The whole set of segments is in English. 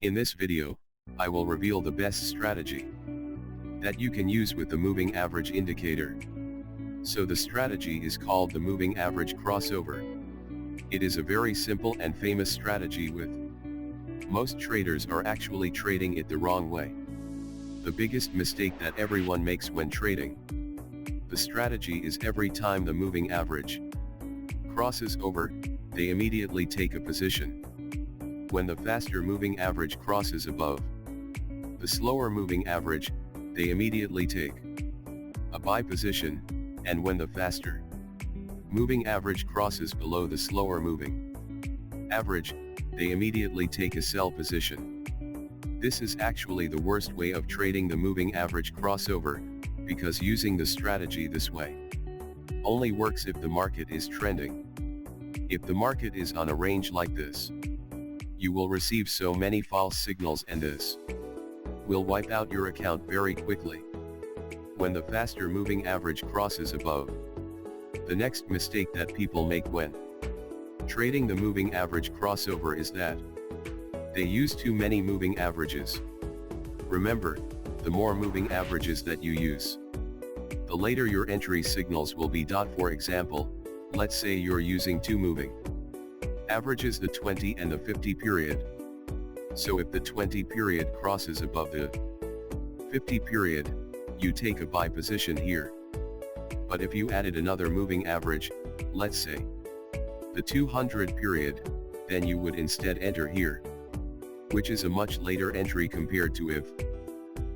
In this video, I will reveal the best strategy that you can use with the moving average indicator. So the strategy is called the moving average crossover. It is a very simple and famous strategy with most traders are actually trading it the wrong way. The biggest mistake that everyone makes when trading the strategy is every time the moving average crosses over, they immediately take a position. When the faster moving average crosses above the slower moving average, they immediately take a buy position, and when the faster moving average crosses below the slower moving average, they immediately take a sell position. This is actually the worst way of trading the moving average crossover, because using the strategy this way only works if the market is trending. If the market is on a range like this, you will receive so many false signals, and this will wipe out your account very quickly. When the faster moving average crosses above, the next mistake that people make when trading the moving average crossover is that they use too many moving averages. Remember, the more moving averages that you use, the later your entry signals will be. For example, let's say you're using two moving averages, the 20 and the 50 period. So if the 20 period crosses above the 50 period, you take a buy position here. But if you added another moving average, let's say the 200 period, then you would instead enter here, which is a much later entry compared to if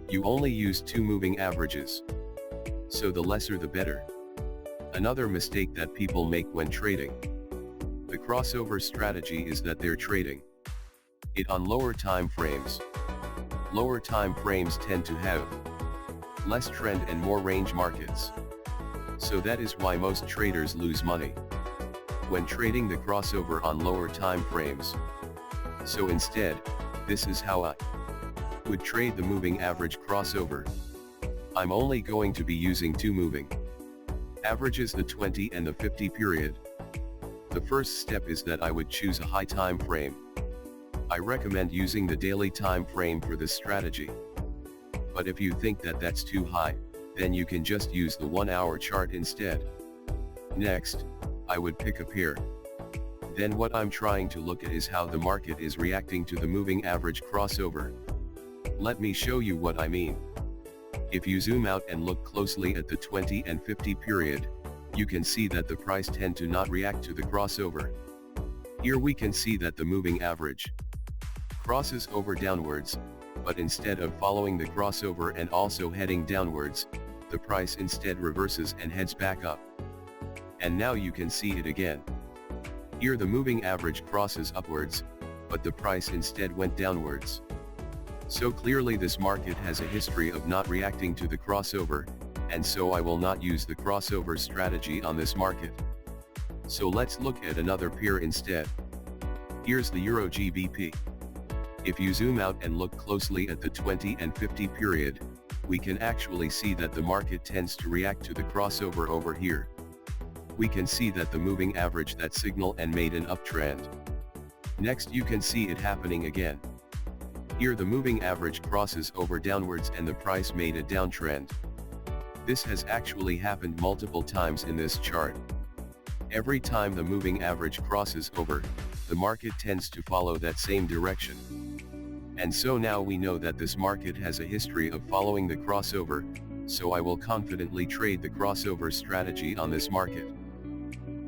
you only use two moving averages. So the lesser the better. Another mistake that people make when trading the crossover strategy is that they're trading it on lower time frames. Lower time frames tend to have less trend and more range markets. So that is why most traders lose money when trading the crossover on lower time frames. So instead, this is how I would trade the moving average crossover. I'm only going to be using two moving averages, the 20 and the 50 period. The first step is that I would choose a high time frame. I recommend using the daily time frame for this strategy. But if you think that that's too high, then you can just use the 1 hour chart instead. Next, I would pick a pair. Then what I'm trying to look at is how the market is reacting to the moving average crossover. Let me show you what I mean. If you zoom out and look closely at the 20 and 50 period, you can see that the price tend to not react to the crossover. Here we can see that the moving average crosses over downwards, but instead of following the crossover and also heading downwards, the price instead reverses and heads back up. And now you can see it again. Here the moving average crosses upwards, but the price instead went downwards. So clearly this market has a history of not reacting to the crossover, and so I will not use the crossover strategy on this market. So let's look at another pair instead. Here's the Euro GBP. If you zoom out and look closely at the 20 and 50 period, we can actually see that the market tends to react to the crossover over here. We can see that the moving average that signaled and made an uptrend. Next you can see it happening again. Here the moving average crosses over downwards and the price made a downtrend. This has actually happened multiple times in this chart. Every time the moving average crosses over, the market tends to follow that same direction. And so now we know that this market has a history of following the crossover, so I will confidently trade the crossover strategy on this market.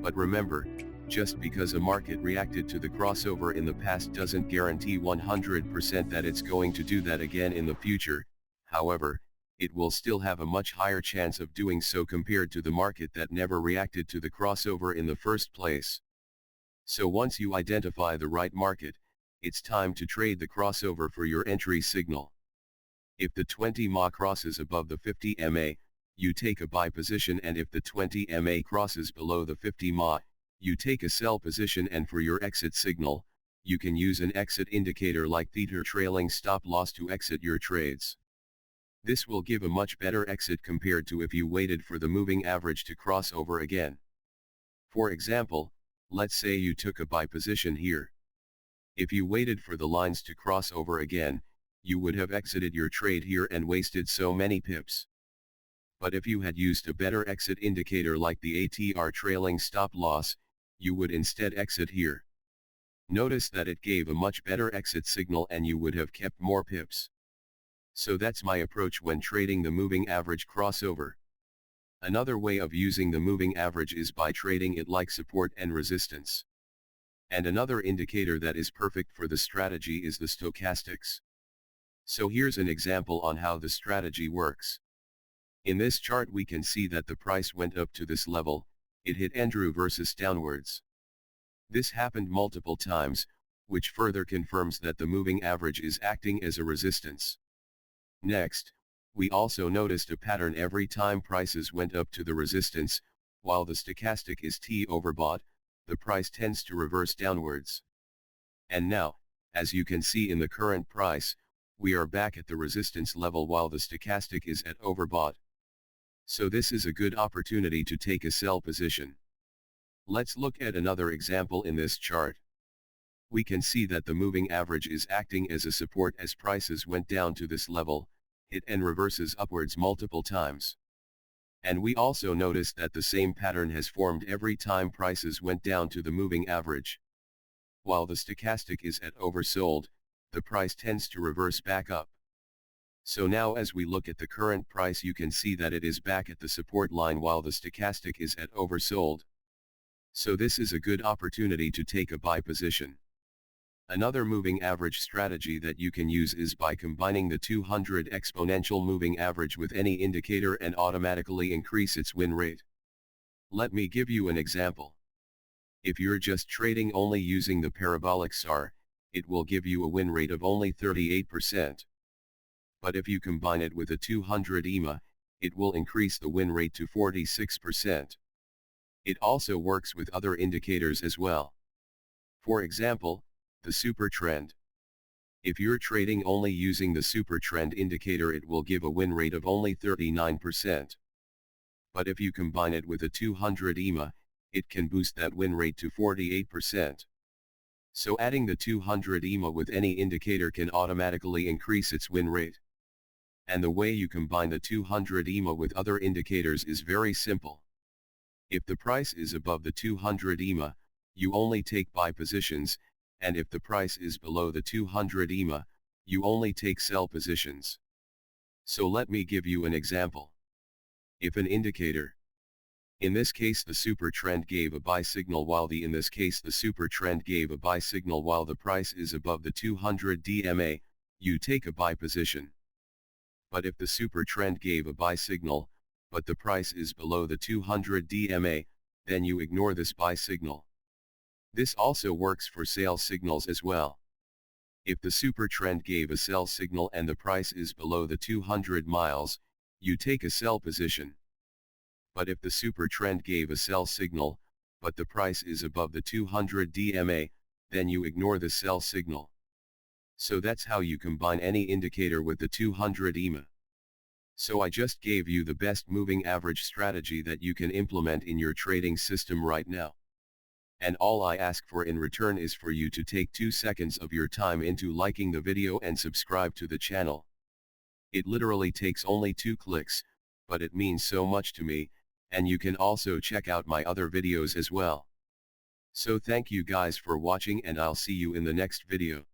But remember, just because a market reacted to the crossover in the past doesn't guarantee 100% that it's going to do that again in the future. However, it will still have a much higher chance of doing so compared to the market that never reacted to the crossover in the first place. So once you identify the right market, it's time to trade the crossover for your entry signal. If the 20 MA crosses above the 50 MA, you take a buy position, and if the 20 MA crosses below the 50 MA, you take a sell position, and for your exit signal, you can use an exit indicator like theta trailing stop loss to exit your trades. This will give a much better exit compared to if you waited for the moving average to cross over again. For example, let's say you took a buy position here. If you waited for the lines to cross over again, you would have exited your trade here and wasted so many pips. But if you had used a better exit indicator like the ATR trailing stop loss, you would instead exit here. Notice that it gave a much better exit signal and you would have kept more pips. So that's my approach when trading the moving average crossover. Another way of using the moving average is by trading it like support and resistance. And another indicator that is perfect for the strategy is the stochastics. So here's an example on how the strategy works. In this chart we can see that the price went up to this level, it hit and reverses downwards. This happened multiple times, which further confirms that the moving average is acting as a resistance. Next, we also noticed a pattern every time prices went up to the resistance, while the stochastic is T overbought, the price tends to reverse downwards. And now, as you can see in the current price, we are back at the resistance level while the stochastic is at overbought. So this is a good opportunity to take a sell position. Let's look at another example in this chart. We can see that the moving average is acting as a support as prices went down to this level, hit and reverses upwards multiple times. And we also notice that the same pattern has formed every time prices went down to the moving average. While the stochastic is at oversold, the price tends to reverse back up. So now as we look at the current price you can see that it is back at the support line while the stochastic is at oversold. So this is a good opportunity to take a buy position. Another moving average strategy that you can use is by combining the 200 exponential moving average with any indicator and automatically increase its win rate. Let me give you an example. If you're just trading only using the parabolic SAR, it will give you a win rate of only 38%. But if you combine it with a 200 EMA, it will increase the win rate to 46%. It also works with other indicators as well. For example, the super trend. If you're trading only using the super trend indicator it will give a win rate of only 39%. But if you combine it with a 200 EMA, it can boost that win rate to 48%. So adding the 200 EMA with any indicator can automatically increase its win rate. And the way you combine the 200 EMA with other indicators is very simple. If the price is above the 200 EMA, you only take buy positions, and if the price is below the 200 EMA, you only take sell positions. So let me give you an example. If an indicator, in this case the super trend gave a buy signal while the super trend gave a buy signal while the price is above the 200 DMA, you take a buy position. But if the super trend gave a buy signal, but the price is below the 200 DMA, then you ignore this buy signal. This also works for sell signals as well. If the super trend gave a sell signal and the price is below the 200 miles, you take a sell position. But if the super trend gave a sell signal, but the price is above the 200 DMA, then you ignore the sell signal. So that's how you combine any indicator with the 200 EMA. So I just gave you the best moving average strategy that you can implement in your trading system right now. And all I ask for in return is for you to take 2 seconds of your time into liking the video and subscribe to the channel. It literally takes only 2 clicks, but it means so much to me, and you can also check out my other videos as well. So thank you guys for watching and I'll see you in the next video.